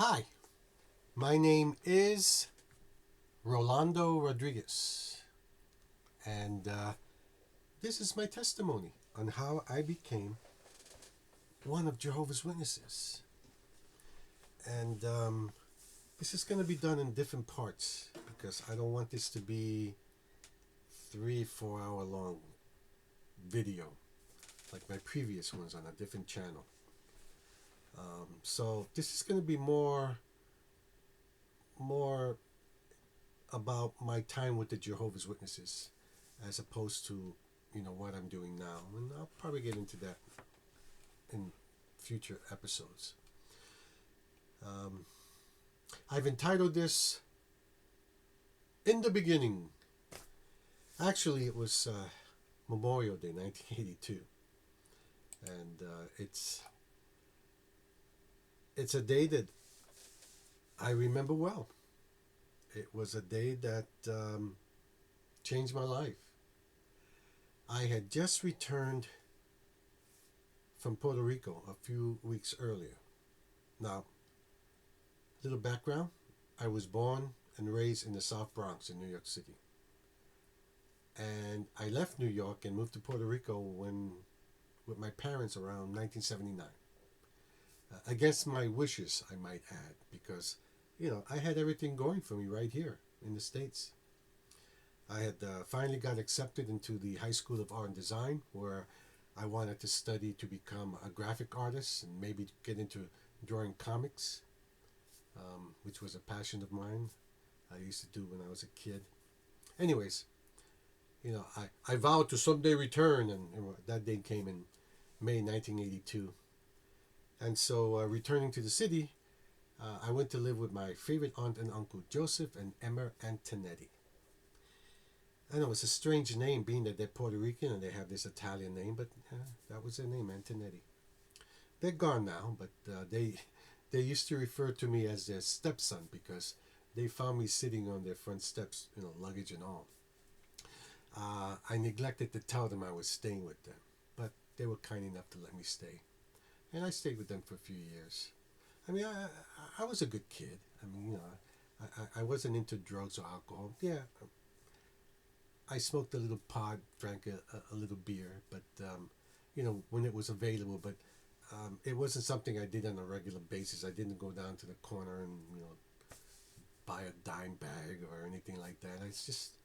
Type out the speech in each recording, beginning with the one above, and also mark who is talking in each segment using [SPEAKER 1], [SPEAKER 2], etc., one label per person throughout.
[SPEAKER 1] Hi, my name is Rolando Rodriguez, and this is my testimony on how I became one of Jehovah's Witnesses. And this is going to be done in different parts because I don't want this to be 3-4 hour long video like my previous ones on a different channel. So this is going to be more about my time with the Jehovah's Witnesses as opposed to what I'm doing now, and I'll probably get into that in future episodes. I've entitled this "In the Beginning." Actually, it was Memorial Day 1982, and it's a day that I remember well. It was a day that changed my life. I had just returned from Puerto Rico a few weeks earlier. Now, little background, I was born and raised in the South Bronx in New York City. And I left New York and moved to Puerto Rico with my parents around 1979. Against my wishes, I might add, because I had everything going for me right here in the States. I had finally got accepted into the High School of Art and Design, where I wanted to study to become a graphic artist and maybe get into drawing comics, which was a passion of mine. I used to do when I was a kid. Anyways, I vowed to someday return, and that day came in May 1982. And so, returning to the city, I went to live with my favorite aunt and uncle, Joseph and Emma Antonetti. I know it's a strange name, being that they're Puerto Rican and they have this Italian name, but that was their name, Antonetti. They're gone now, but they used to refer to me as their stepson because they found me sitting on their front steps, luggage and all. I neglected to tell them I was staying with them, but they were kind enough to let me stay. And I stayed with them for a few years. I mean, I was a good kid. I mean, I wasn't into drugs or alcohol. Yeah, I smoked a little pot, drank a little beer, but, when it was available. But it wasn't something I did on a regular basis. I didn't go down to the corner and, buy a dime bag or anything like that. It's just,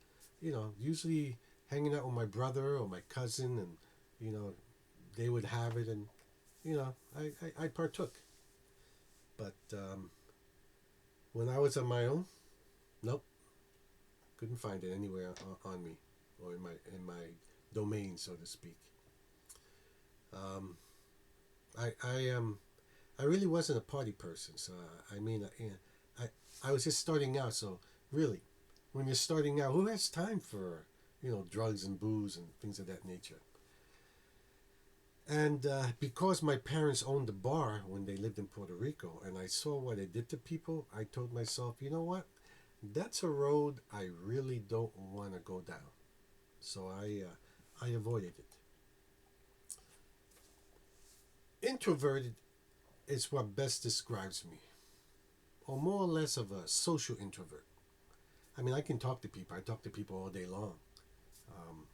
[SPEAKER 1] usually hanging out with my brother or my cousin, and, they would have it, and, I partook. But when I was on my own, nope, couldn't find it anywhere on me or in my domain, so to speak. Um, I really wasn't a party person, so I mean, I was just starting out. So really, when you're starting out, who has time for drugs and booze and things of that nature? And because my parents owned a bar when they lived in Puerto Rico, and I saw what it did to people, I told myself, you know what? That's a road I really don't want to go down. So I avoided it. Introverted is what best describes me, or more or less of a social introvert. I mean, I can talk to people. I talk to people all day long. Um,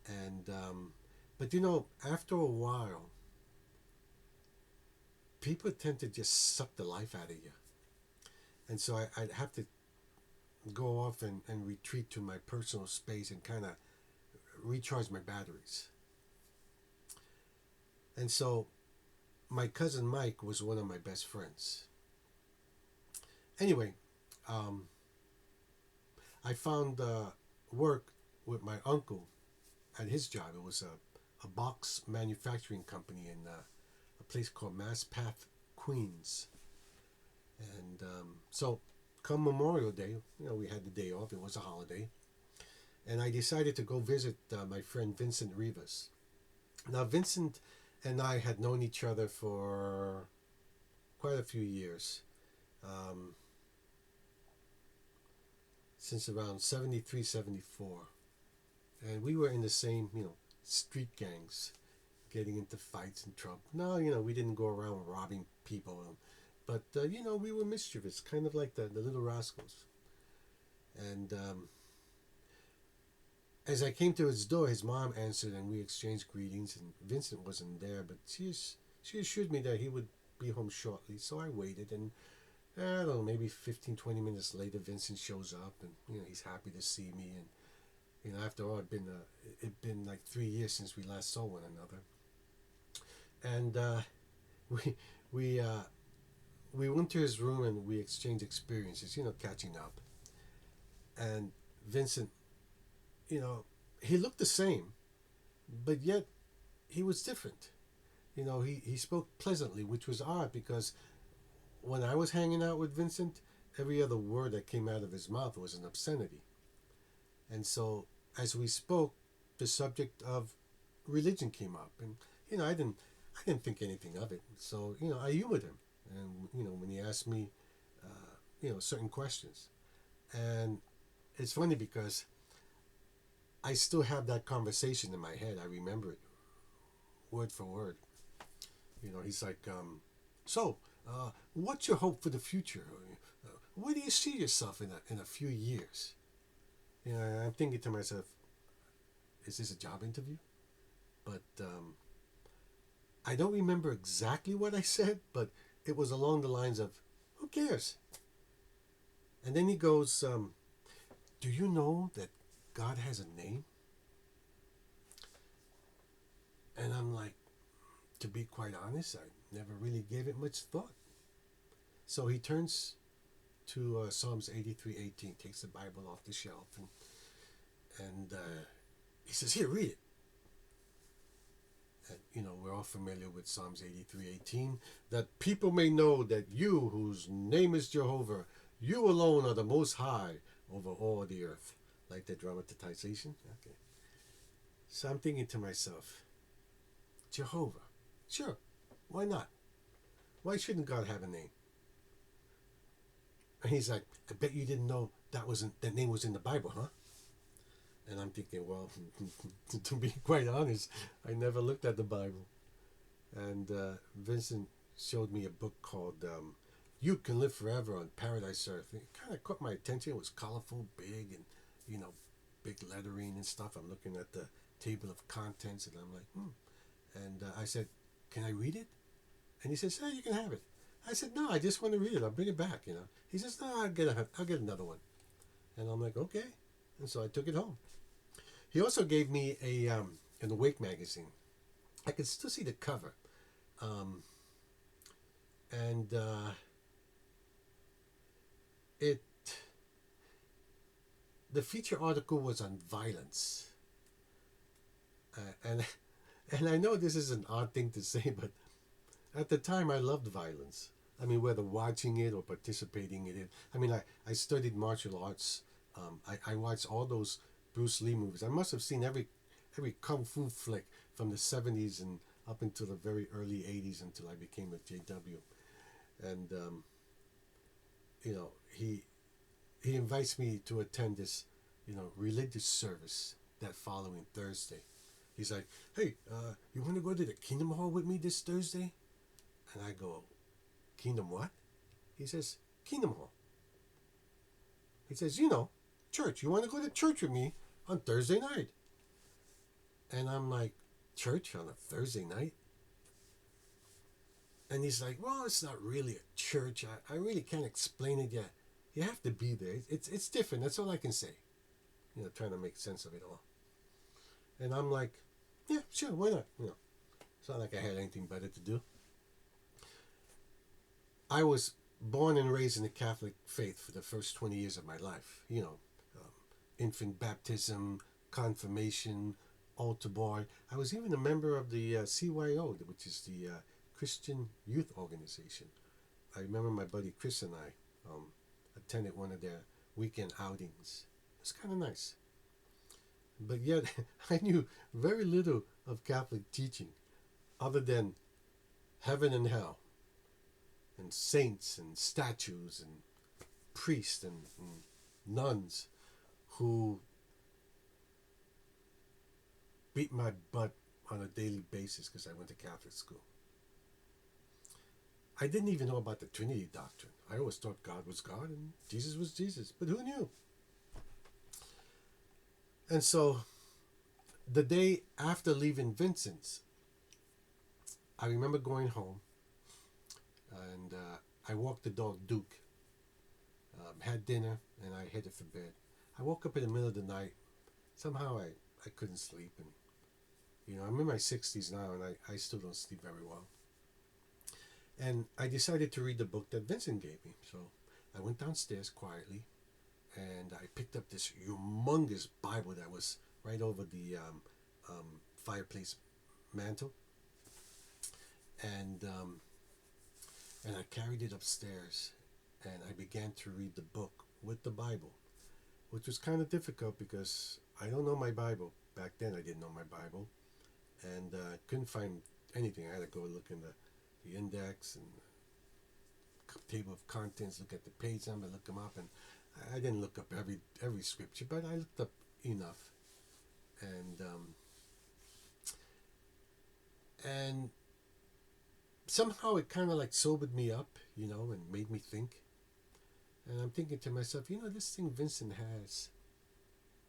[SPEAKER 1] and But after a while, people tend to just suck the life out of you. And so I'd have to go off and retreat to my personal space and kind of recharge my batteries. And so my cousin Mike was one of my best friends. Anyway, I found work with my uncle at his job. It was a box manufacturing company in a place called Mass Path, Queens. And so come Memorial Day, we had the day off. It was a holiday. And I decided to go visit my friend Vincent Rivas. Now, Vincent and I had known each other for quite a few years. Since around 73, 74. And we were in the same, street gangs, getting into fights and trouble. No, we didn't go around robbing people and But, we were mischievous, kind of like the little rascals. And as I came to his door, his mom answered and we exchanged greetings. And Vincent wasn't there, but she assured me that he would be home shortly. So I waited, and I don't know, maybe 15, 20 minutes later, Vincent shows up, and he's happy to see me. And after all, it'd been like 3 years since we last saw one another. And we we uh, we went to his room and we exchanged experiences, catching up. And Vincent, he looked the same, but yet he was different. He spoke pleasantly, which was odd because when I was hanging out with Vincent, every other word that came out of his mouth was an obscenity. And so as we spoke, the subject of religion came up, and I didn't think anything of it. So I humored him, and when he asked me, certain questions, and it's funny because I still have that conversation in my head. I remember it word for word. He's like, what's your hope for the future? Where do you see yourself in a few years? I'm thinking to myself, is this a job interview? But I don't remember exactly what I said, but it was along the lines of, who cares? And then he goes, do you know that God has a name? And I'm like, to be quite honest, I never really gave it much thought. So he turns to Psalms 83:18, takes the Bible off the shelf, and he says, here, read it. And, we're all familiar with Psalms 83:18, that people may know that you, whose name is Jehovah, you alone are the most high over all the earth. Like the dramatization? Okay. So I'm thinking to myself, Jehovah. Sure. Why not? Why shouldn't God have a name? And he's like, I bet you didn't know that name was in the Bible, huh? And I'm thinking, well, to be quite honest, I never looked at the Bible. And Vincent showed me a book called You Can Live Forever on Paradise Earth. It kind of caught my attention. It was colorful, big, and, big lettering and stuff. I'm looking at the table of contents, and I'm like, And I said, can I read it? And he says, you can have it. I said, no, I just want to read it. I'll bring it back, He says, no, I'll get another one. And I'm like, okay. And so I took it home. He also gave me an Awake magazine. I can still see the cover. And the feature article was on violence. And I know this is an odd thing to say, but at the time I loved violence. I mean, whether watching it or participating in it. I mean, I studied martial arts. I watched all those Bruce Lee movies. I must have seen every kung fu flick from the 70s and up until the very early 80s until I became a JW. And, he invites me to attend this, religious service that following Thursday. He's like, hey, you want to go to the Kingdom Hall with me this Thursday? And I go, Kingdom what? He says, Kingdom Hall. He says, church. You want to go to church with me on Thursday night? And I'm like, church on a Thursday night? And he's like, well, it's not really a church. I really can't explain it yet. You have to be there. It's different. That's all I can say. Trying to make sense of it all. And I'm like, yeah, sure, why not? It's not like I had anything better to do. I was born and raised in the Catholic faith for the first 20 years of my life. Infant baptism, confirmation, altar boy. I was even a member of the CYO, which is the Christian Youth Organization. I remember my buddy Chris and I attended one of their weekend outings. It's kind of nice. But yet, I knew very little of Catholic teaching other than heaven and hell and saints and statues and priests and nuns who beat my butt on a daily basis because I went to Catholic school. I didn't even know about the Trinity doctrine. I always thought God was God and Jesus was Jesus, but who knew? And so the day after leaving Vincent's, I remember going home, and I walked the dog Duke, had dinner, and I headed for bed. I woke up in the middle of the night. Somehow I couldn't sleep, and I'm in my 60s now, and I still don't sleep very well. And I decided to read the book that Vincent gave me. So I went downstairs quietly, and I picked up this humongous Bible that was right over the fireplace mantle, and I carried it upstairs, and I began to read the book with the Bible, which was kind of difficult because I don't know my Bible. Back then I didn't know my Bible, and couldn't find anything. I had to go look in the index and table of contents, look at the page number, look them up, and I didn't look up every scripture, but I looked up enough, and somehow it kind of like sobered me up, and made me think. And I'm thinking to myself, this thing Vincent has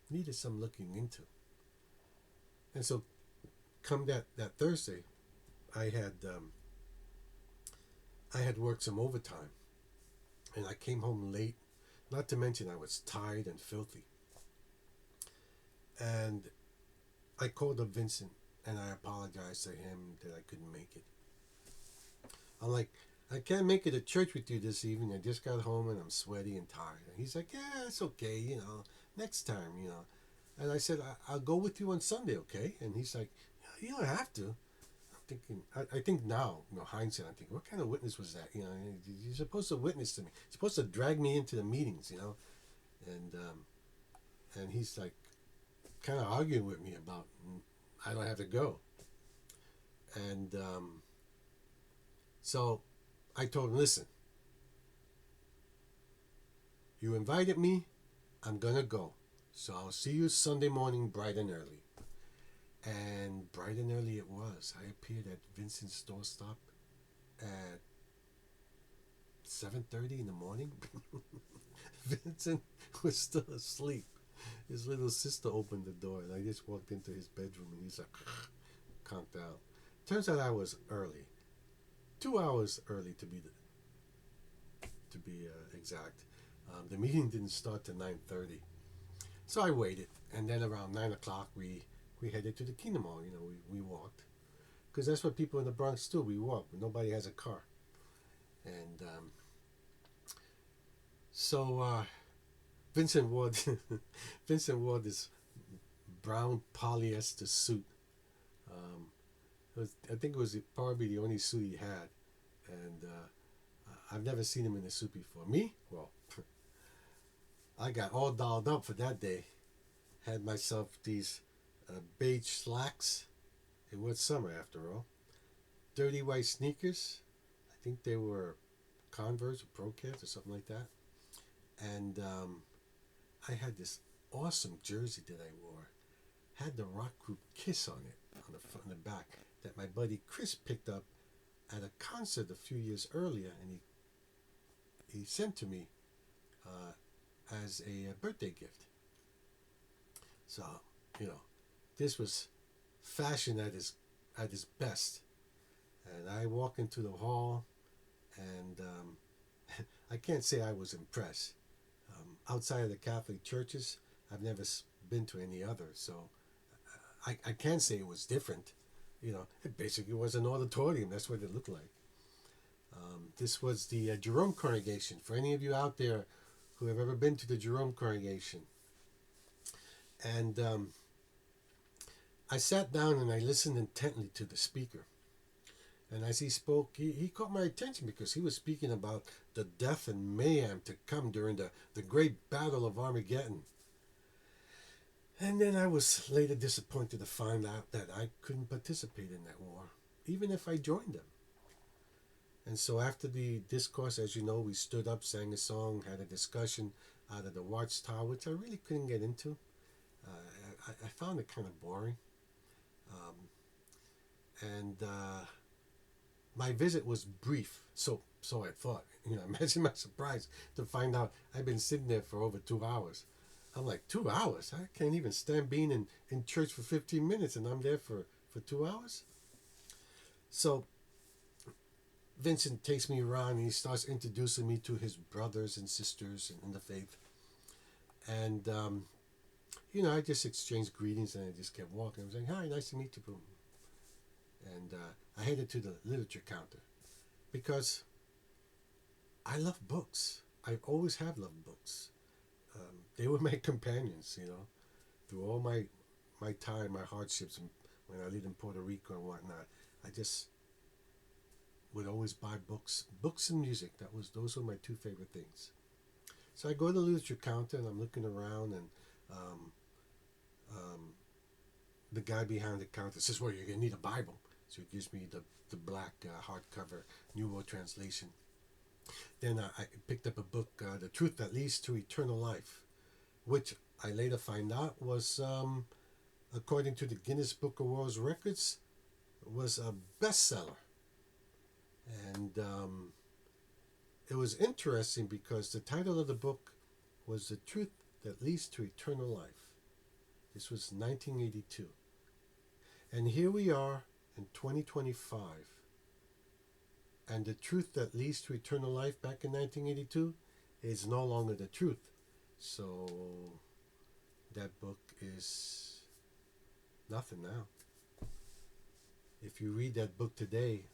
[SPEAKER 1] needed some looking into. And so, come that Thursday, I had worked some overtime, and I came home late. Not to mention I was tired and filthy. And I called up Vincent, and I apologized to him that I couldn't make it. I'm like, I can't make it to church with you this evening. I just got home and I'm sweaty and tired. And he's like, yeah, it's okay, next time, And I said, I'll go with you on Sunday, okay? And he's like, you don't have to. I'm thinking, I think now, hindsight, I'm thinking, what kind of witness was that? You're supposed to witness to me. You're supposed to drag me into the meetings, And he's like, kind of arguing with me about, I don't have to go. And so I told him, listen, you invited me, I'm going to go. So I'll see you Sunday morning bright and early. And bright and early it was. I appeared at Vincent's doorstep at 7:30 in the morning. Vincent was still asleep. His little sister opened the door, and I just walked into his bedroom, and he's like, conked out. Turns out I was early. 2 hours early to be exact. The meeting didn't start till 9:30, so I waited, and then around 9 o'clock we headed to the Kingdom Hall. We walked, because that's what people in the Bronx do. We walk. Nobody has a car, and so Vincent wore this brown polyester suit. I think it was probably the only suit he had, and I've never seen him in a suit before. Me? Well, I got all dolled up for that day. Had myself these beige slacks. It was summer after all. Dirty white sneakers. I think they were Converse or Procats or something like that. And I had this awesome jersey that I wore. Had the rock group Kiss on it, on the front and the back, that my buddy Chris picked up at a concert a few years earlier, and he sent to me as a birthday gift. So, this was fashion at its best. And I walk into the hall, and I can't say I was impressed. Outside of the Catholic churches, I've never been to any other, so I can say it was different. It basically was an auditorium. That's what it looked like. This was the Jerome congregation. For any of you out there who have ever been to the Jerome congregation. And I sat down and I listened intently to the speaker. And as he spoke, he caught my attention because he was speaking about the death and mayhem to come during the great battle of Armageddon. And then I was later disappointed to find out that I couldn't participate in that war, even if I joined them. And so after the discourse, as you know, we stood up, sang a song, had a discussion out of the Watchtower, which I really couldn't get into. I found it kind of boring. And My visit was brief, so I thought. Imagine my surprise to find out I'd been sitting there for over 2 hours. I'm like, 2 hours? I can't even stand being in church for 15 minutes, and I'm there for 2 hours? So Vincent takes me around and he starts introducing me to his brothers and sisters in the faith. And, I just exchanged greetings and I just kept walking. I was like, hi, nice to meet you. Boom. And I headed to the literature counter because I love books. I always have loved books. They were my companions, through all my time, my hardships, and when I lived in Puerto Rico and whatnot. I just would always buy books and music. Those were my two favorite things. So I go to the literature counter and I'm looking around, and the guy behind the counter says, "Well, you're gonna need a Bible." So he gives me the black hardcover New World Translation. Then I picked up a book, "The Truth That Leads to Eternal Life," which I later find out was, according to the Guinness Book of World Records, was a bestseller. And it was interesting because the title of the book was "The Truth That Leads to Eternal Life." This was 1982. And here we are in 2025. And the truth that leads to eternal life back in 1982 is no longer the truth. So that book is nothing now. If you read that book today,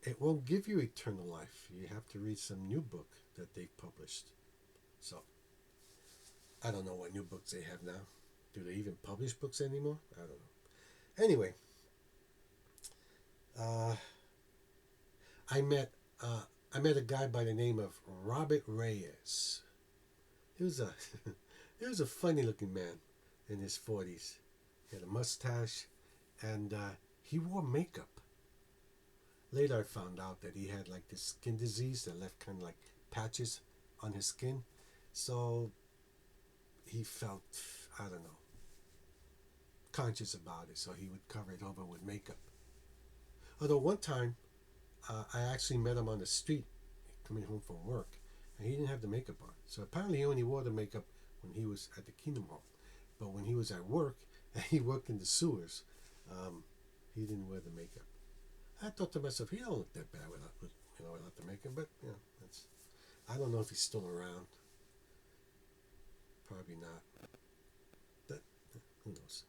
[SPEAKER 1] it won't give you eternal life. You have to read some new book that they've published. So I don't know what new books they have now. Do they even publish books anymore? I don't know. Anyway, I met a guy by the name of Robert Reyes. He was a funny looking man in his 40s. He had a mustache, and he wore makeup. Later I found out that he had like this skin disease that left kind of like patches on his skin. So he felt, I don't know, conscious about it, so he would cover it over with makeup. Although one time, I actually met him on the street coming home from work, and he didn't have the makeup on. So apparently he only wore the makeup when he was at the Kingdom Hall. But when he was at work, and he worked in the sewers, he didn't wear the makeup. I thought to myself, he don't look that bad without the makeup, but I don't know if he's still around. Probably not. But who knows?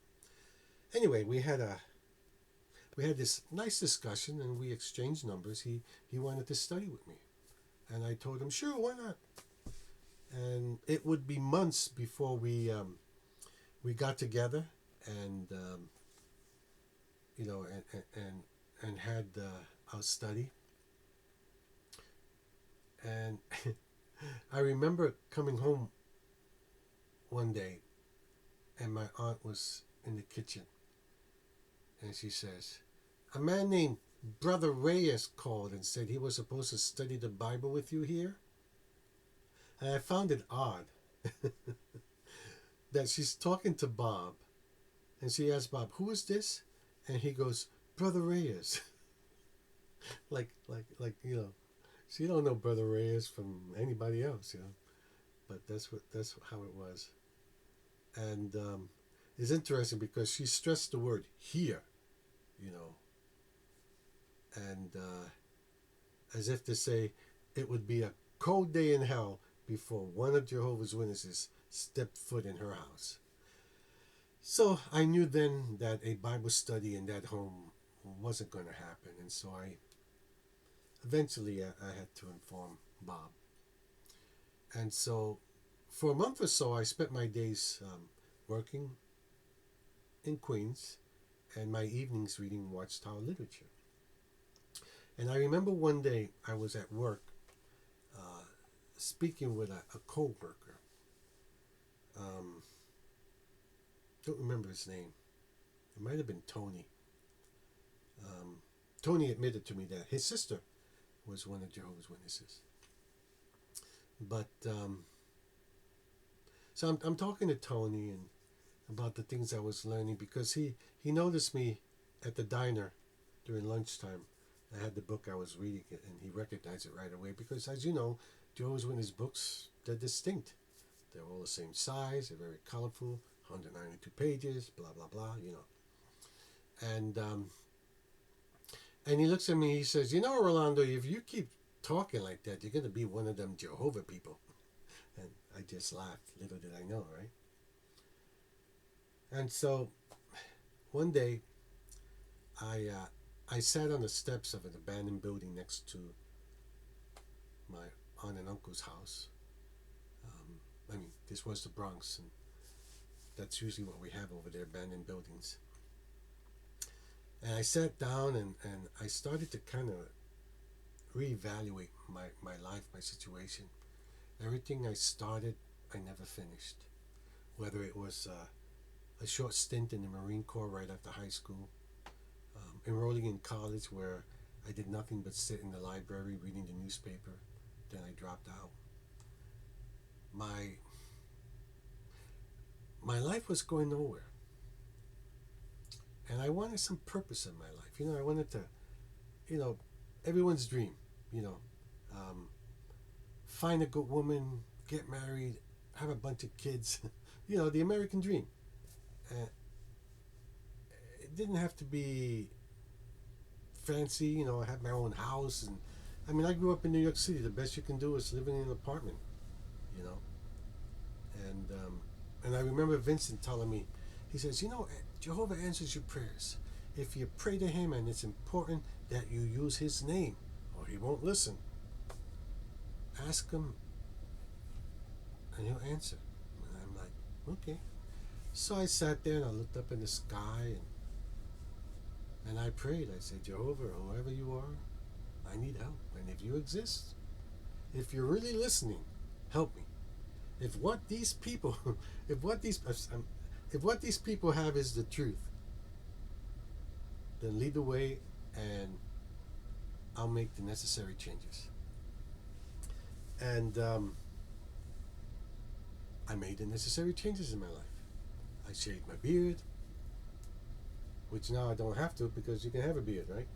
[SPEAKER 1] Anyway, we had this nice discussion and we exchanged numbers. He wanted to study with me, and I told him, sure, why not? And it would be months before we got together and and had our study. And I remember coming home one day, and my aunt was in the kitchen, and she says, "A man named Brother Reyes called and said he was supposed to study the Bible with you here." And I found it odd that she's talking to Bob, and she asked Bob, "Who is this?" And he goes, "Brother Reyes." like she don't know Brother Reyes from anybody else, But that's how it was. And it's interesting because she stressed the word "here," and as if to say it would be a cold day in hell before one of Jehovah's Witnesses stepped foot in her house. So I knew then that a Bible study in that home wasn't going to happen, and so eventually I had to inform Bob. And so for a month or so I spent my days working in Queens and my evenings reading Watchtower literature. And I remember one day I was at work speaking with a co-worker. Don't remember his name. It might have been Tony. Tony admitted to me that his sister was one of Jehovah's Witnesses. But so I'm talking to Tony and about the things I was learning, because he noticed me at the diner during lunchtime, I had the book I was reading it, and he recognized it right away because, as you know, Jehovah's Witness books, they're distinct. They're all the same size. They're very colorful. 192 pages. Blah blah blah. And and he looks at me. He says, Rolando, if you keep talking like that, you're gonna be one of them Jehovah people. And I just laughed. Little did I know, right? And so one day, I sat on the steps of an abandoned building next to my aunt and uncle's house. This was the Bronx, and that's usually what we have over there, abandoned buildings. And I sat down and I started to kind of reevaluate my life, my situation. Everything I started, I never finished. Whether it was a short stint in the Marine Corps right after high school, enrolling in college where I did nothing but sit in the library reading the newspaper, then I dropped out. My life was going nowhere. And I wanted some purpose in my life. I wanted to, everyone's dream, find a good woman, get married, have a bunch of kids, the American dream. It didn't have to be fancy, I had my own house. And I grew up in New York City. The best you can do is living in an apartment, And I remember Vincent telling me, he says, Jehovah answers your prayers. If you pray to him and it's important that you use his name or he won't listen, ask him and he'll answer. And I'm like, okay. So I sat there and I looked up in the sky and I prayed. I said, Jehovah, whoever you are, I need help. And if you exist, if you're really listening, help me. If what these people have is the truth, then lead the way and I'll make the necessary changes. And I made the necessary changes in my life. I shaved my beard, which now I don't have to because you can have a beard, right?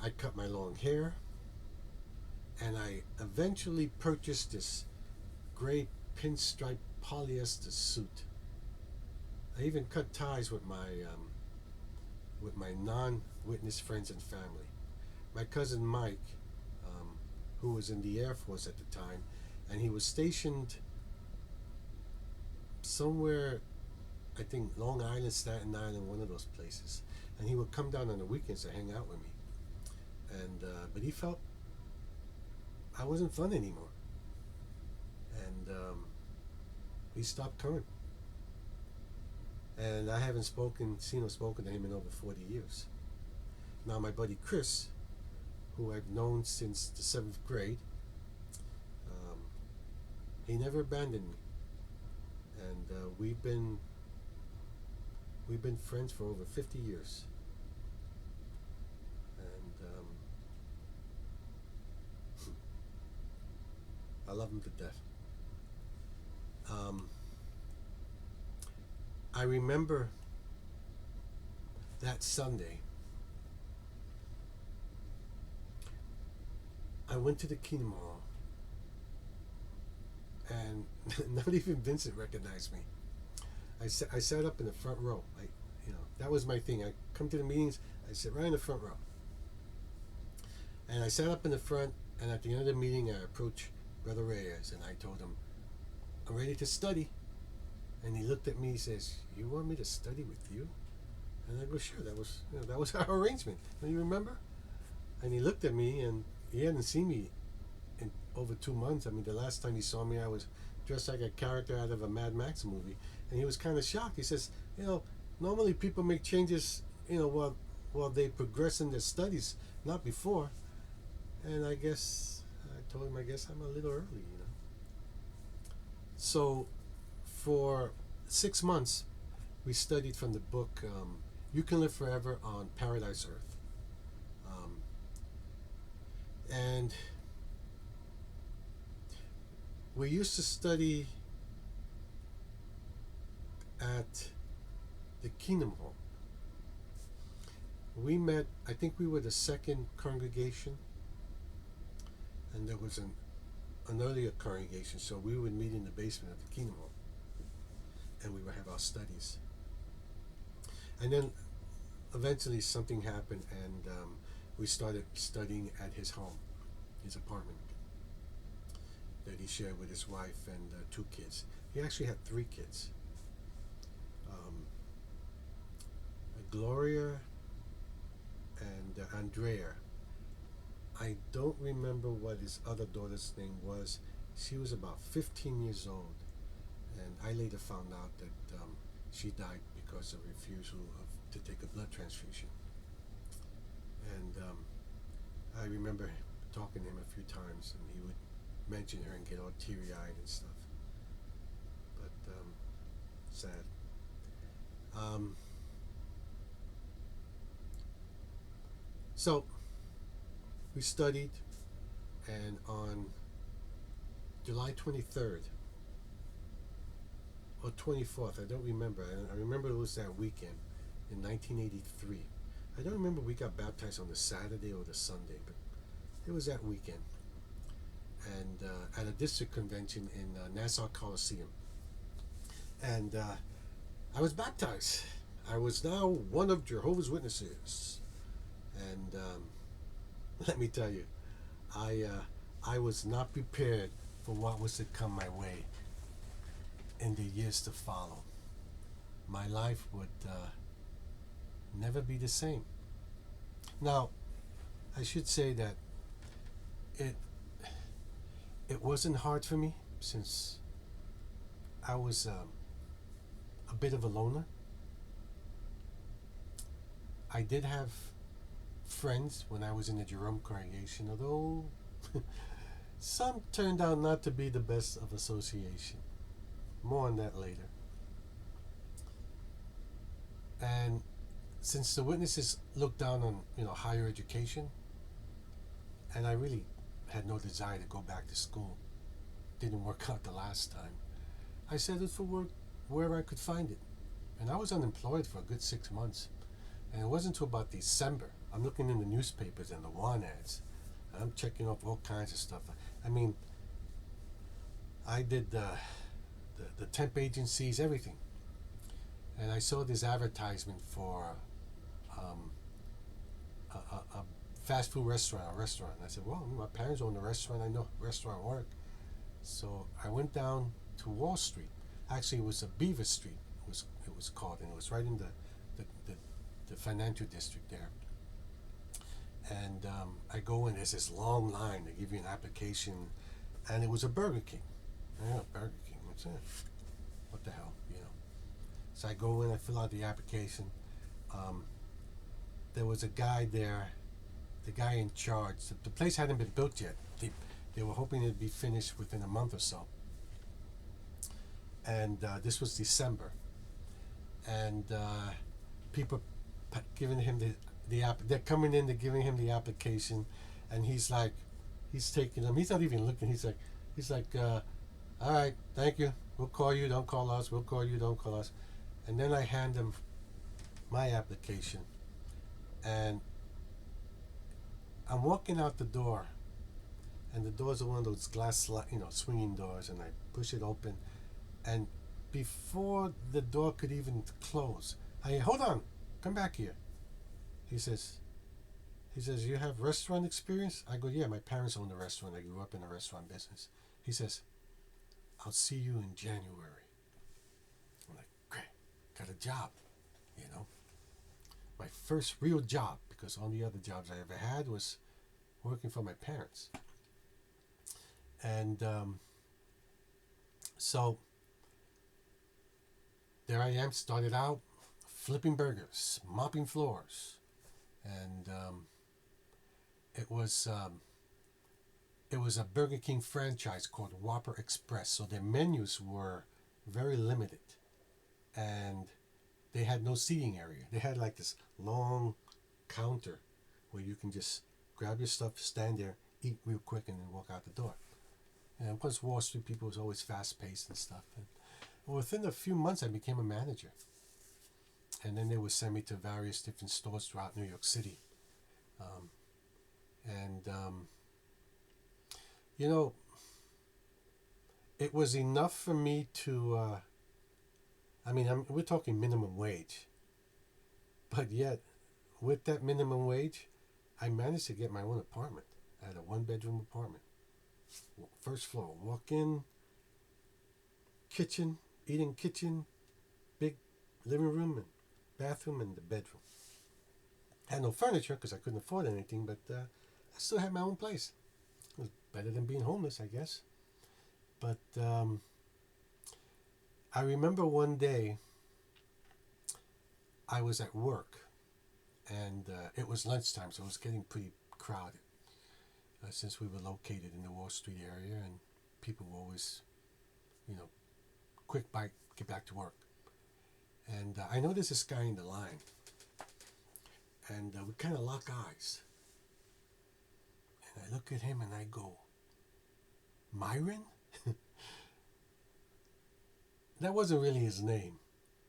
[SPEAKER 1] I cut my long hair, and I eventually purchased this gray pinstripe polyester suit. I even cut ties with my non-witness friends and family. My cousin Mike, who was in the Air Force at the time, and he was stationed somewhere, I think Long Island, Staten Island, one of those places. And he would come down on the weekends to hang out with me. And but he felt I wasn't fun anymore. And he stopped coming. And I haven't seen or spoken to him in over 40 years. Now my buddy Chris, who I've known since the 7th grade, he never abandoned me. And we've been friends for over 50 years. And I love him to death. I remember that Sunday, I went to the Kingdom Hall, and not even Vincent recognized me. I sat up in the front row. That was my thing. I come to the meetings, I sit right in the front row. And I sat up in the front, and at the end of the meeting, I approached Brother Reyes, and I told him, I'm ready to study. And he looked at me, he says, you want me to study with you? And I go, sure, that was our arrangement. Do you remember? And he looked at me, and he hadn't seen me in over 2 months. The last time he saw me, I was dressed like a character out of a Mad Max movie. And he was kind of shocked. He says, normally people make changes, while they progress in their studies, not before. And I told him, I guess I'm a little early, So for 6 months, we studied from the book You Can Live Forever on Paradise Earth. And we used to study at the Kingdom Hall. We met. I think we were the second congregation, and there was an earlier congregation. So we would meet in the basement of the Kingdom Hall, and we would have our studies. And then eventually something happened, and we started studying at his home, his apartment that he shared with his wife and two kids. He actually had three kids. Gloria and Andrea. I don't remember what his other daughter's name was. She was about 15 years old, and I later found out that she died because of refusal to take a blood transfusion. And I remember talking to him a few times, and he would mention her and get all teary-eyed and stuff. But sad. So we studied, and on July 23rd or 24th, I don't remember. I remember it was that weekend in 1983. I don't remember we got baptized on the Saturday or the Sunday, but it was that weekend. And at a district convention in Nassau Coliseum. And I was baptized. I was now one of Jehovah's Witnesses. And let me tell you, I was not prepared for what was to come my way in the years to follow. My life would never be the same. Now, I should say that it wasn't hard for me, since I was a bit of a loner. I did have friends when I was in the Jerome congregation, although some turned out not to be the best of association. More on that later. And since the witnesses looked down on higher education, and I really had no desire to go back to school, didn't work out the last time, I settled for work wherever I could find it. And I was unemployed for a good 6 months. And it wasn't until about December. I'm looking in the newspapers and the want ads. And I'm checking off all kinds of stuff. I mean, I did the temp agencies, everything. And I saw this advertisement for a fast food restaurant, I said, well, my parents own a restaurant. I know restaurant work. So I went down to Wall Street. Actually, it was a Beaver Street. It was called, and it was right in the financial district there. And I go in. There's this long line. They give you an application, and it was a Burger King. Burger King. What's that? What the hell, So I go in. I fill out the application. There was a guy there. The guy in charge. The place hadn't been built yet. They were hoping it'd be finished within a month or so. And this was December. And people giving him the app. They're coming in. They're giving him the application, and he's taking them. He's not even looking. He's like, all right, thank you. We'll call you. Don't call us. We'll call you. Don't call us. And then I hand him my application, and I'm walking out the door, and the doors are one of those glass, swinging doors, and I push it open, and before the door could even close, hold on, come back here. He says, you have restaurant experience? I go, yeah, my parents own a restaurant. I grew up in the restaurant business. He says, I'll see you in January. I'm like, great, got a job, My first real job, because all the other jobs I ever had was working for my parents. And so there I am, started out flipping burgers, mopping floors. And it was a Burger King franchise called Whopper Express. So their menus were very limited, and they had no seating area. They had like this long counter where you can just grab your stuff, stand there, eat real quick, and then walk out the door. And of course, Wall Street people was always fast-paced and stuff. And within a few months, I became a manager. And then they would send me to various different stores throughout New York City. Um, and, you know, it was enough for me to, we're talking minimum wage. But yet, with that minimum wage, I managed to get my own apartment. I had a one-bedroom apartment. First floor, walk in, kitchen, eating kitchen, big living room and bathroom and the bedroom. I had no furniture because I couldn't afford anything, but I still had my own place. It was better than being homeless, I guess. But I remember one day I was at work, and it was lunchtime, so it was getting pretty crowded since we were located in the Wall Street area, and people were always, quick bite, get back to work. And I noticed this guy in the line, and we kind of lock eyes. And I look at him and I go, Myron? That wasn't really his name,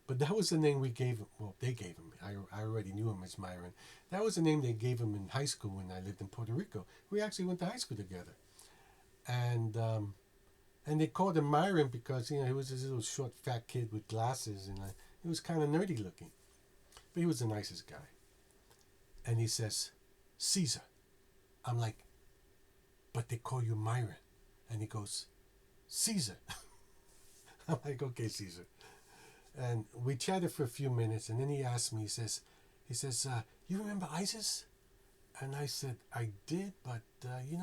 [SPEAKER 1] but that was the name we gave him. Well, they gave him. I already knew him as Myron. That was the name they gave him in high school when I lived in Puerto Rico. We actually went to high school together. And they called him Myron because, he was this little short, fat kid with glasses, and he was kind of nerdy looking. But he was the nicest guy. And he says, Caesar. I'm like, but they call you Myron. And he goes, Caesar. I'm like, okay, Caesar. And we chatted for a few minutes, and then he asked me, he says, you remember ISIS? And I said, I did, but,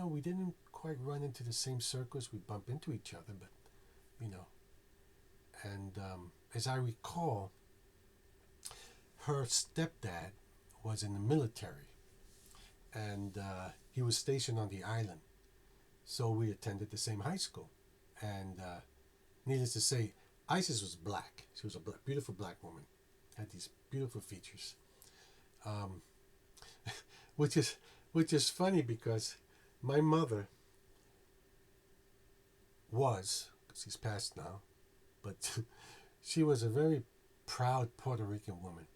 [SPEAKER 1] we didn't quite run into the same circles. We bump into each other, but, And as I recall, her stepdad was in the military, and he was stationed on the island. So we attended the same high school. And needless to say, Isis was black. She was a beautiful black woman. Had these beautiful features. Which is funny because my mother was, because she's passed now, but she was a very proud Puerto Rican woman.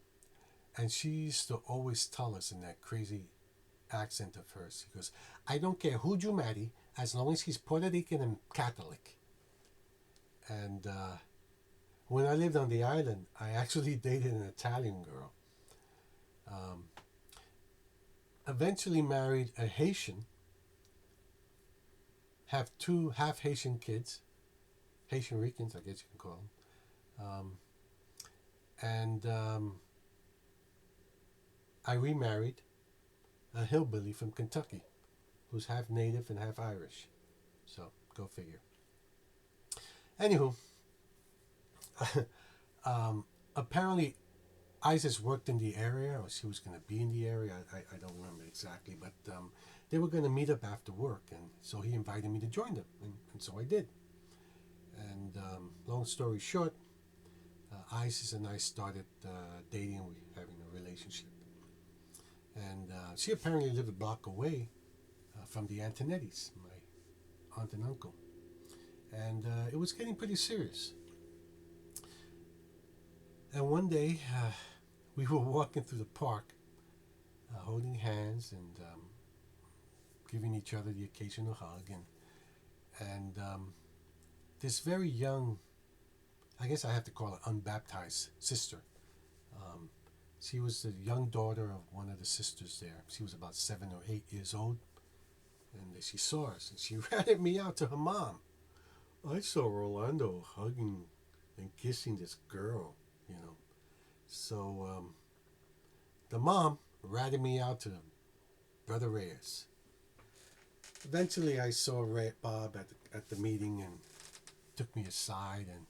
[SPEAKER 1] And she used to always tell us in that crazy accent of hers, she goes, I don't care who you marry, as long as he's Puerto Rican and Catholic. And when I lived on the island, I actually dated an Italian girl. Eventually married a Haitian, have two half Haitian kids, Haitian Ricans, I guess you can call them. I remarried a hillbilly from Kentucky, who's half native and half Irish. So, go figure. Anywho, apparently Isis worked in the area, or she was going to be in the area. I don't remember exactly, but they were going to meet up after work, and so he invited me to join them, and so I did. And long story short, Isis and I started dating, and we having a relationship. And she apparently lived a block away from the Antonettis, my aunt and uncle. And it was getting pretty serious. And one day, we were walking through the park, holding hands and giving each other the occasional hug. And this very young, I guess I have to call her unbaptized sister. She was the young daughter of one of the sisters there. She was about 7 or 8 years old. And she saw us, and she ratted me out to her mom. I saw Rolando hugging and kissing this girl, So the mom ratted me out to Brother Reyes. Eventually, I saw Bob at the meeting and took me aside, and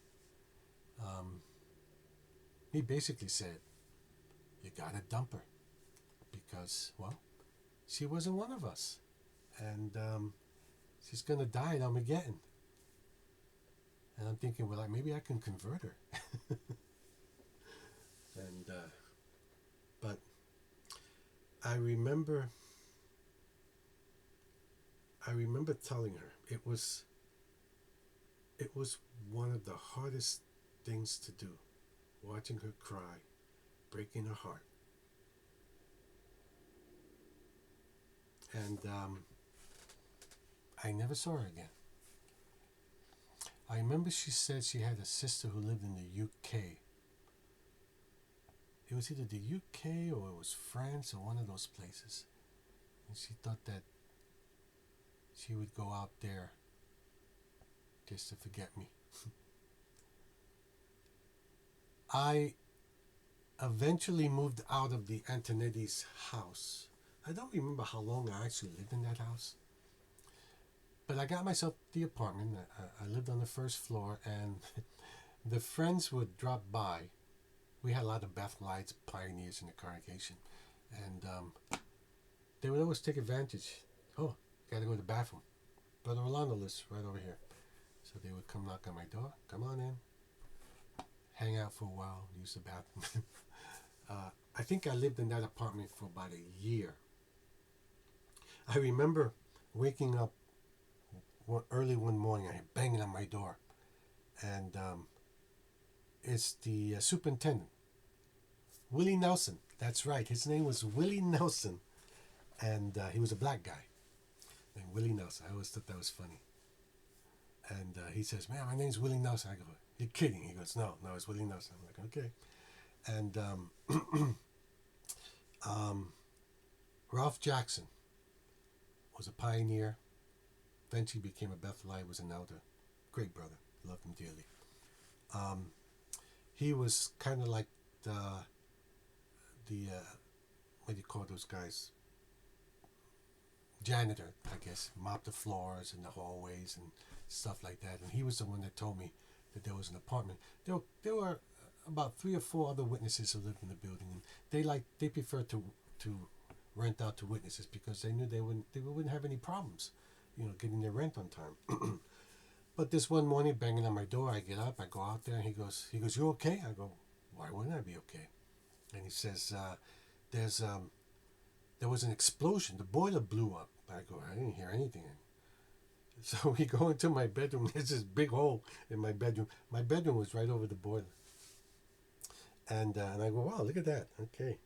[SPEAKER 1] he basically said, you gotta dump her because, well, she wasn't one of us, and she's gonna die at Armageddon. And I'm thinking, well, maybe I can convert her. And but I remember telling her it was one of the hardest things to do, watching her cry breaking her heart. And I never saw her again. I remember she said she had a sister who lived in the UK. It was either the UK or it was France or one of those places. And she thought that she would go out there just to forget me. I eventually moved out of the Antonetti's house. I don't remember how long I actually lived in that house. But I got myself the apartment. I lived on the first floor, and the friends would drop by. We had a lot of Beth Lights pioneers in the congregation, and they would always take advantage. Oh, gotta go to the bathroom. Brother Rolando lives right over here. So they would come knock on my door. Come on in. Hang out for a while. Use the bathroom. I think I lived in that apartment for about a year. I remember waking up early one morning. I banging on my door. And it's the superintendent, Willie Nelson. That's right. His name was Willie Nelson. And he was a black guy named Willie Nelson. I always thought that was funny. And he says, man, my name's Willie Nelson. I go, you're kidding. He goes, no, it's Willie Nelson. I'm like, okay. And Ralph Jackson was a pioneer. Eventually became a Bethelite, was an elder. Great brother. Loved him dearly. He was kind of like the what do you call those guys? Janitor, I guess. Mopped the floors and the hallways and stuff like that. And he was the one that told me that there was an apartment. There were about 3 or 4 other witnesses who lived in the building, and they preferred to rent out to witnesses because they knew they wouldn't have any problems, getting their rent on time. But this one morning, banging on my door, I get up, I go out there, and he goes, you okay? I go, why wouldn't I be okay? And he says, there was an explosion. The boiler blew up. I go, I didn't hear anything. So we go into my bedroom. There's this big hole in my bedroom. My bedroom was right over the boiler. And I go, wow, look at that. Okay.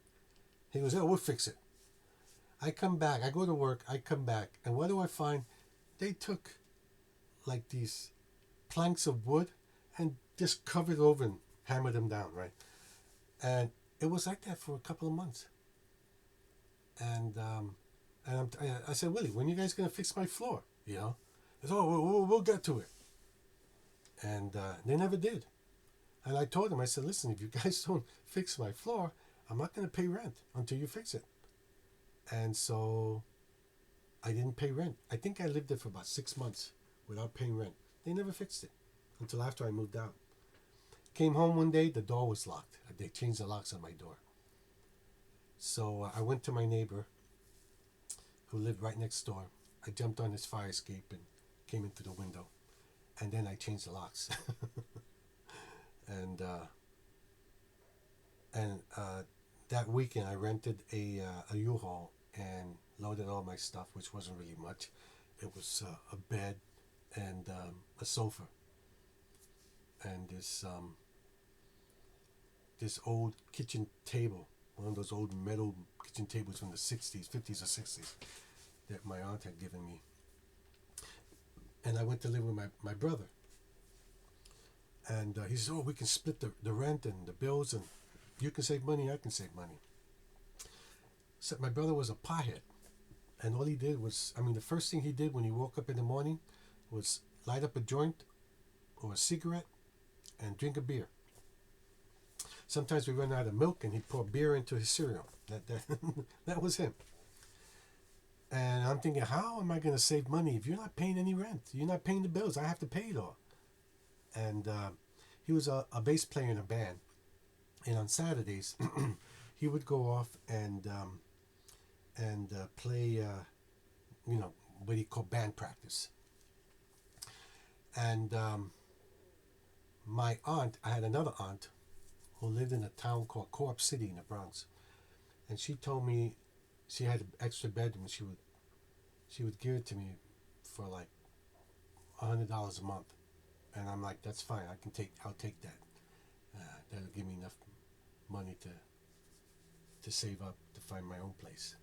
[SPEAKER 1] He goes, oh, we'll fix it. I come back. I go to work. I come back. And what do I find? They took like these planks of wood and just covered over and hammered them down, right? And it was like that for a couple of months. And I said, Willie, when are you guys going to fix my floor? He said, oh, we'll get to it. And they never did. And I told him, I said, listen, if you guys don't fix my floor, I'm not going to pay rent until you fix it. And so I didn't pay rent. I think I lived there for about 6 months without paying rent. They never fixed it until after I moved out. Came home one day, the door was locked. They changed the locks on my door. So I went to my neighbor who lived right next door. I jumped on his fire escape and came into the window. And then I changed the locks. and that weekend I rented a U-Haul and loaded all my stuff, which wasn't really much. It was a bed and a sofa. And this old kitchen table, one of those old metal kitchen tables from the 60s, 50s or 60s that my aunt had given me. And I went to live with my brother. And he said, oh, we can split the rent and the bills, and you can save money, I can save money. So my brother was a pothead. And all he did was, the first thing he did when he woke up in the morning was light up a joint or a cigarette and drink a beer. Sometimes we run out of milk and he'd pour beer into his cereal. That was him. And I'm thinking, how am I going to save money if you're not paying any rent? You're not paying the bills. I have to pay it all. And he was a bass player in a band. And on Saturdays, he would go off and play, what he called band practice. And my aunt, I had another aunt who lived in a town called Co-op City in the Bronx. And she told me she had an extra bedroom. She would give it to me for like $100 a month. And I'm like, that's fine. I'll take that. That'll give me enough money to to save up to find my own place.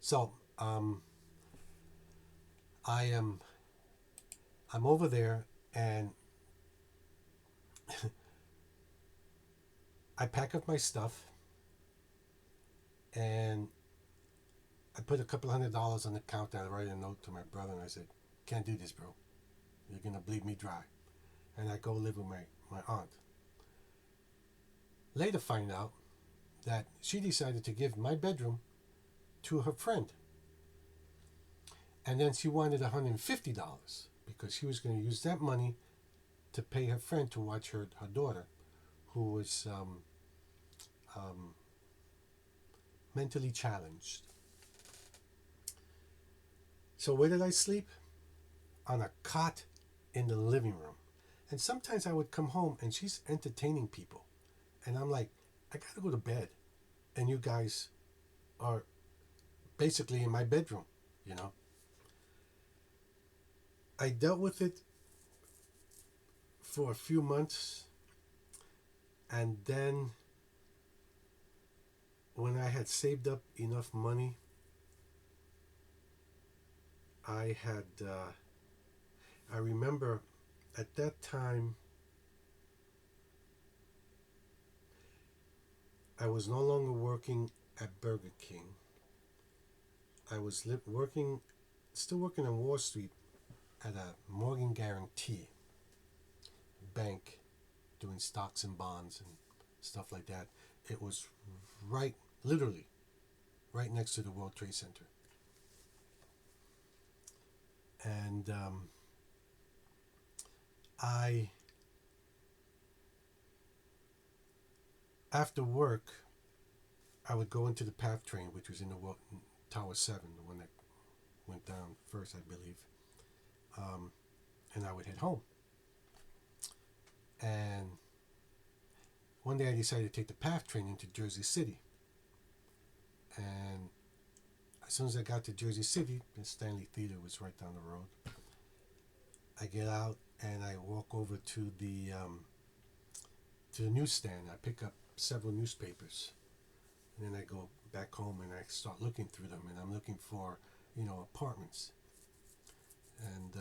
[SPEAKER 1] So I'm over there, and I pack up my stuff, and I put a couple $100 on the counter. I write a note to my brother, and I said, "Can't do this, bro. You're gonna bleed me dry." And I go live with my aunt. Later find out that she decided to give my bedroom to her friend. And then she wanted $150 because she was going to use that money to pay her friend to watch her daughter, who was mentally challenged. So where did I sleep? On a cot in the living room. And sometimes I would come home and she's entertaining people. And I'm like, I gotta go to bed. And you guys are basically in my bedroom, you know. I dealt with it for a few months. And then when I had saved up enough money, I remember at that time, I was no longer working at Burger King. I was still working on Wall Street at a Morgan Guarantee bank, doing stocks and bonds and stuff like that. It was literally right next to the World Trade Center. And after work, I would go into the PATH train, which was in the Tower 7, the one that went down first, I believe. And I would head home. And one day I decided to take the PATH train into Jersey City. And as soon as I got to Jersey City, the Stanley Theater was right down the road. I get out and I walk over to the newsstand. I pick up several newspapers, and then I go back home and I start looking through them, and I'm looking for, apartments. And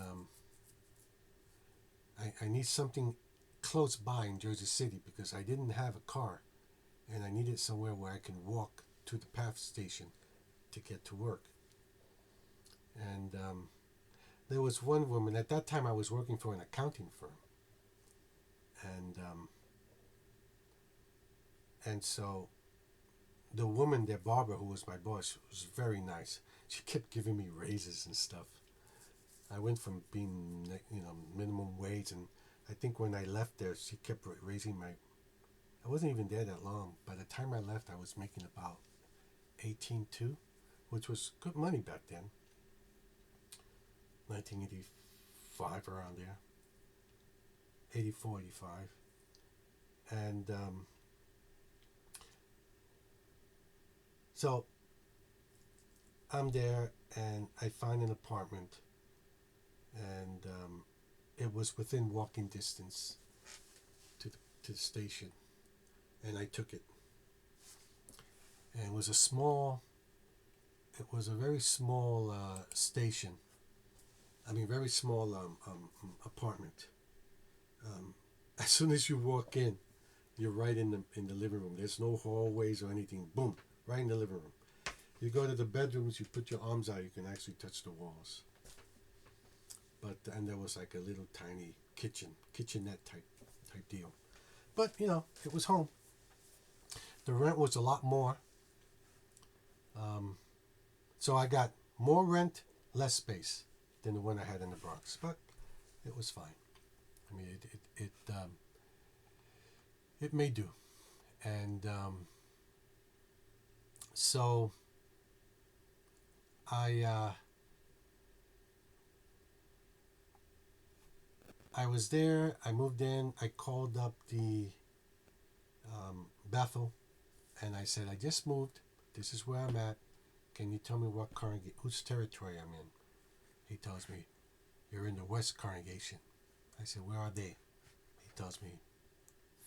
[SPEAKER 1] I need something close by in Jersey City because I didn't have a car, and I needed somewhere where I can walk to the PATH station to get to work. And there was one woman, at that time I was working for an accounting firm, and so the woman there, Barbara, who was my boss, was very nice. She kept giving me raises and stuff. I went from being, minimum wage, and I think when I left there, she kept raising I wasn't even there that long. By the time I left, I was making about $18,200, which was good money back then. 1985, around there. 84, 85. And so I'm there, and I find an apartment, and it was within walking distance to the station, and I took it. And it was a very small station. Very small apartment. As soon as you walk in, you're right in the living room. There's no hallways or anything. Boom, right in the living room. You go to the bedrooms, you put your arms out, you can actually touch the walls. And there was like a little tiny kitchenette type deal. But it was home. The rent was a lot more. So I got more rent, less space than the one I had in the Bronx, but it was fine. It may do. And so I was there. I moved in. I called up the Bethel, and I said, I just moved. This is where I'm at. Can you tell me whose territory I'm in? He tells me, you're in the West Congregation. I said, where are they? He tells me,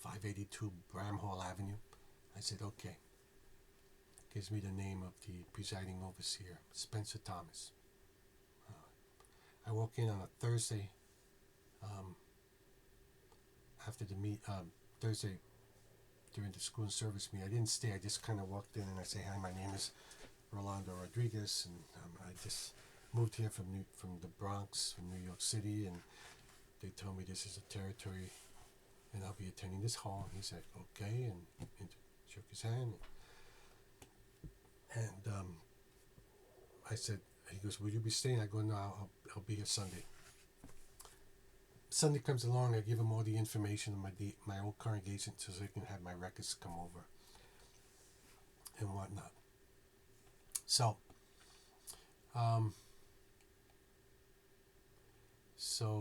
[SPEAKER 1] 582 Bramhall Avenue. I said, okay. gives me the name of the presiding overseer, Spencer Thomas. I walk in on a Thursday after the Thursday during the school service meeting. I didn't stay. I just kind of walked in and I say, "Hi, my name is Rolando Rodriguez, and I just moved here from the Bronx, from New York City, and they told me this is a territory, and I'll be attending this hall." And he said, "Okay," and shook his hand. And I said, he goes, "Will you be staying?" I go, "No, I'll be here Sunday." Sunday comes along, I give him all the information of my old congregation so they can have my records come over and whatnot. So, so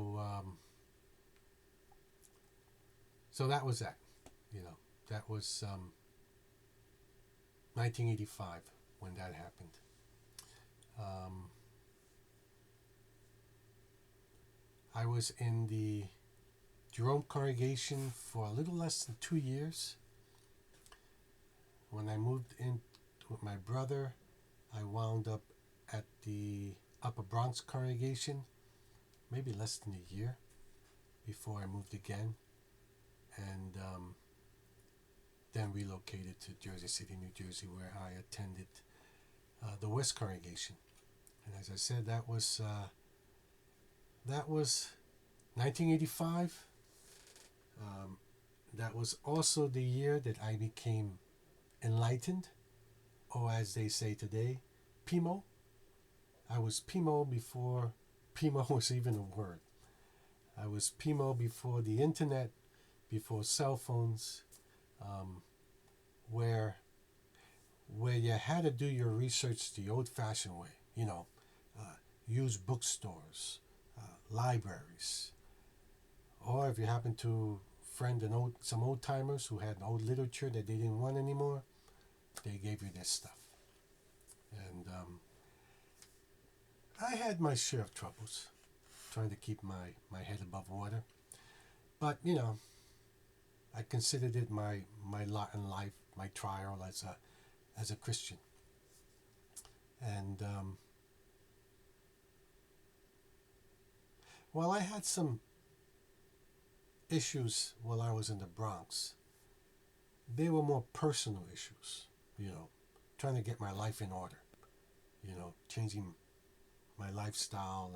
[SPEAKER 1] that was that. That was 1985 when that happened. I was in the Jerome congregation for a little less than 2 years. When I moved in with my brother, I wound up at the Upper Bronx congregation, maybe less than a year before I moved again, and then relocated to Jersey City, New Jersey, where I attended the West congregation. And as I said, that was 1985. That was also the year that I became enlightened, or as they say today, PIMO. I was PIMO before PIMO was even a word. I was PIMO before the internet, before cell phones, where you had to do your research the old-fashioned way. Use bookstores, libraries, or if you happen to friend some old timers who had old literature that they didn't want anymore, they gave you this stuff. And I had my share of troubles trying to keep my head above water, but I considered it my lot in life, my trial as a Christian. And while I had some issues while I was in the Bronx, they were more personal issues, trying to get my life in order, changing my lifestyle,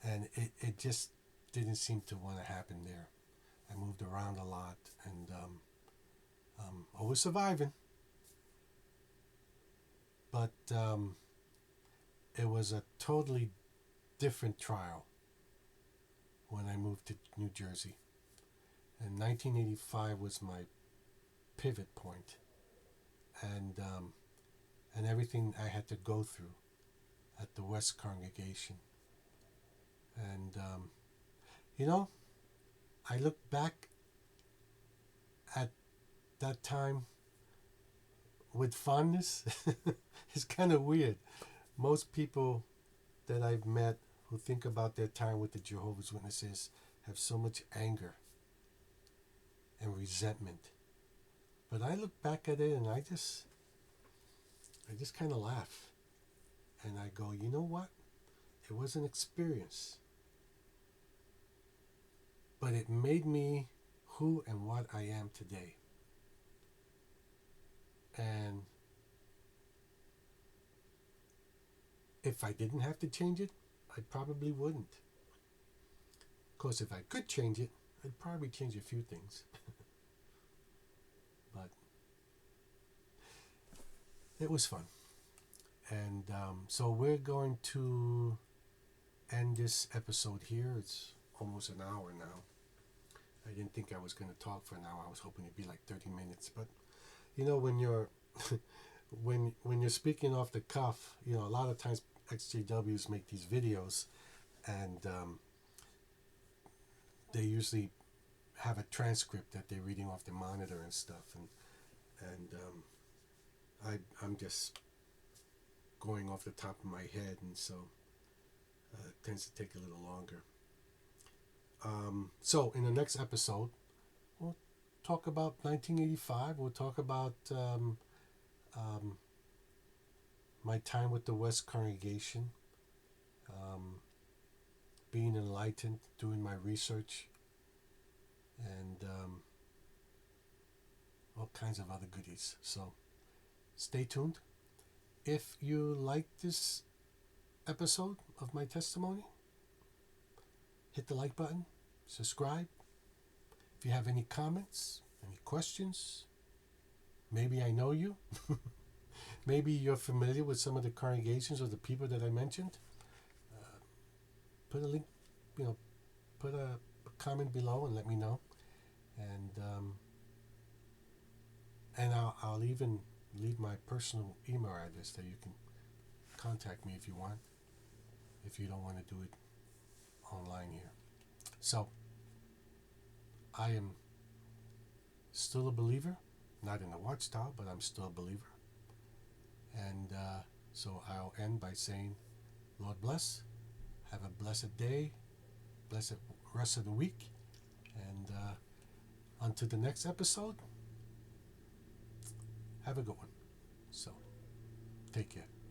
[SPEAKER 1] and it just didn't seem to want to happen there. I moved around a lot, and I was surviving, but it was a totally different trial when I moved to New Jersey. And 1985 was my pivot point, and everything I had to go through at the West congregation. And I look back at that time with fondness. It's kind of weird. Most people that I've met who think about their time with the Jehovah's Witnesses have so much anger and resentment. But I look back at it and I just kind of laugh. And I go, you know what? It was an experience. But it made me who and what I am today. And if I didn't have to change it, I probably wouldn't. Of course, if I could change it, I'd probably change a few things. But it was fun. And so we're going to end this episode here. It's almost an hour now. I didn't think I was going to talk for an hour. I was hoping it'd be like 30 minutes. But, when you're when you're speaking off the cuff, a lot of times XJWs make these videos, and they usually have a transcript that they're reading off the monitor and stuff, and I'm just going off the top of my head, and so it tends to take a little longer. So in the next episode, we'll talk about 1985. We'll talk about um, my time with the West congregation, um, being enlightened, doing my research, and all kinds of other goodies. So stay tuned. If you like this episode of my testimony, hit the like button, subscribe. If you have any comments, any questions, maybe I know you. Maybe you're familiar with some of the congregations or the people that I mentioned. Put a link, put a comment below and let me know. And I'll even leave my personal email address that you can contact me if you want, if you don't want to do it online here. So, I am still a believer, not in the watchtower, but I'm still a believer. And so I'll end by saying, Lord bless, have a blessed day, blessed rest of the week, and until the next episode, have a good one. So, take care.